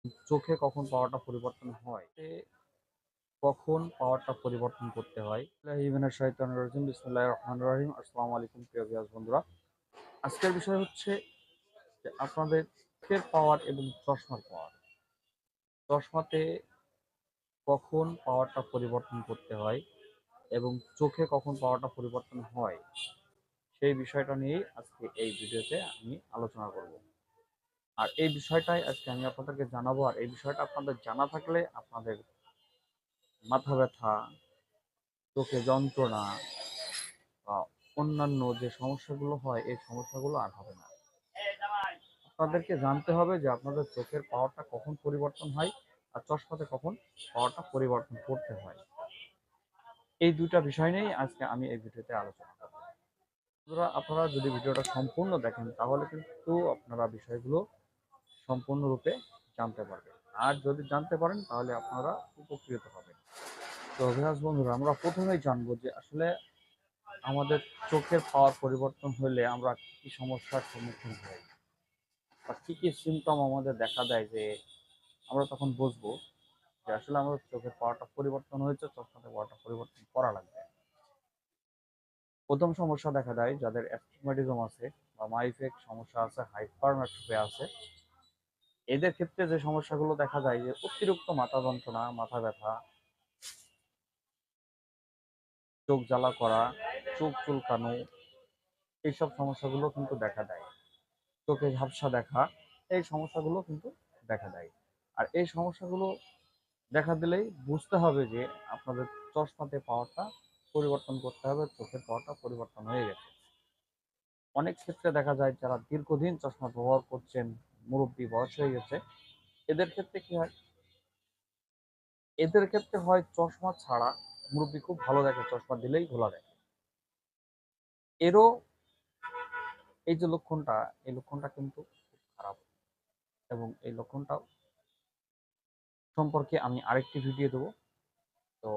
চোখে কখন পাওয়ারটা পরিবর্তন হয়, কখন পাওয়ারটা পরিবর্তন করতে হয়। শাইতানির রাজিম, বিসমিল্লাহির রহমানির রহিম। আসসালামু আলাইকুম প্রিয় ভিউয়ার্স বন্ধুরা। আজকের বিষয় হচ্ছে যে আপনাদের চোখের পাওয়ার এবং চশমার পাওয়ার। চশমাতে কখন পাওয়ারটা পরিবর্তন করতে হয় এবং চোখে কখন পাওয়ারটা পরিবর্তন হয়, সেই বিষয়টা নিয়েই আজকে এই ভিডিওতে আমি আলোচনা করব। আর এই বিষয়টাই আজকে আমি আপনাদেরকে জানাবো। আর এই বিষয়টা আপনাদের জানা থাকলে আপনাদের মাথা ব্যথা, চোখে যন্ত্রণা বা অন্যান্য যে সমস্যাগুলো হয়, এই সমস্যাগুলো আর হবে না। আপনাদেরকে জানতে হবে যে আপনাদের চোখের পাওয়ারটা কখন পরিবর্তন হয় আর চশমাতে কখন পাওয়ারটা পরিবর্তন করতে হয়। এই দুইটা বিষয় নিয়েই আজকে আমি এই ভিডিওতে আলোচনা করব। বন্ধুরা, আপনারা যদি ভিডিওটা সম্পূর্ণ দেখেন তাহলে কিন্তু আপনারা বিষয়গুলো সম্পূর্ণরূপে জানতে পারবেন। আর যদি জানতে পারেন তাহলে আপনারা উপকৃত হবেন। তো ভিউয়ার্স বন্ধুরা, আমরা প্রথমেই জানবো যে আসলে আমাদের চোখের পাওয়ার পরিবর্তন হলে আমরা কি কি সমস্যার সম্মুখীন হই বা কি কি সিমটম আমাদের দেখা দেয়, যে আমরা তখন বুঝবো যে আসলে আমাদের চোখের পাওয়ারটা পরিবর্তন হয়েছে, চশমাতে পাওয়ারটা পরিবর্তন করা লাগবে। প্রথম সমস্যা দেখা দেয় যাদের অ্যাস্টিগমেটিজম আছে বা মাইফেক সমস্যা আছে, হাইপারমেট্রোপি আছে, এদের ক্ষেত্রে যে সমস্যাগুলো দেখা যায় যে অতিরিক্ত মাথা যন্ত্রণা, মাথা ব্যথা, চোখ জ্বালা করা, চোখ চুলকানো, এইসব সমস্যাগুলো কিন্তু দেখা দেয়। চোখে ঝাপসা দেখা, এই সমস্যাগুলো কিন্তু দেখা দেয়। আর এই সমস্যাগুলো দেখা দিলেই বুঝতে হবে যে আপনাদের চশমাতে পাওয়ারটা পরিবর্তন করতে হবে, চোখের পাওয়ারটা পরিবর্তন হয়ে গেছে। অনেক ক্ষেত্রে দেখা যায় যারা দীর্ঘদিন চশমা ব্যবহার করছেন, মুরব্বী বয়স হয়ে গেছে, এদের ক্ষেত্রে কি হয়, এদের ক্ষেত্রে হয় চশমা ছাড়া মুরব্বী খুব ভালো দেখে, চশমা দিলেই ঘোলা দেখে। এরও এই যে লক্ষণটা, এই লক্ষণটা কিন্তু খুব খারাপ। এবং এই লক্ষণটা সম্পর্কে আমি আরেকটি ভিডিও দেবো। তো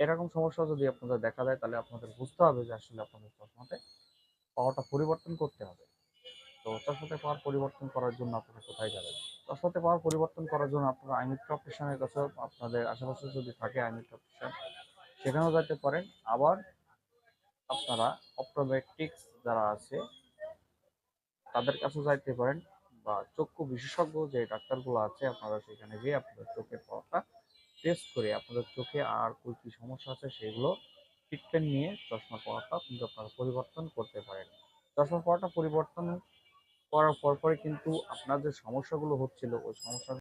এরকম সমস্যা যদি আপনাদের দেখা দেয় তাহলে আপনাদের বুঝতে হবে যে আসলে আপনাদের চশমাতে পাওয়ারটা পরিবর্তন করতে হবে। তো চশমাতে পাওয়ার পরিবর্তন করার জন্য আপনারা কোথায় যাবেন? চশমাতে পাওয়ার পরিবর্তন করার জন্য আপনারা আই মেট্রো অপটিশিয়ানের কাছে, আপনাদের আশেপাশে যদি থাকে আই মেট্রো অপটিশিয়ান, সেখানেও যেতে পারেন। আবার আপনারা অপটোমেট্রিক্স যারা আছে তাদের কাছেও যাইতে পারেন, বা চক্ষু বিশেষজ্ঞ যে ডাক্তারগুলো আছে আপনারা সেখানে গিয়ে আপনাদের চোখের পাওয়ারটা টেস্ট করে আপনাদের চোখে আর কি কি সমস্যা আছে সেগুলো ট্রিটমেন্ট নিয়ে চশমার পাওয়ারটা কিন্তু আপনারা পরিবর্তন করতে পারেন। চশমার পাওয়ারটা পরিবর্তন করার পরপরই কিন্তু আপনার যে সমস্যাগুলো হচ্ছিল ওই সমস্যা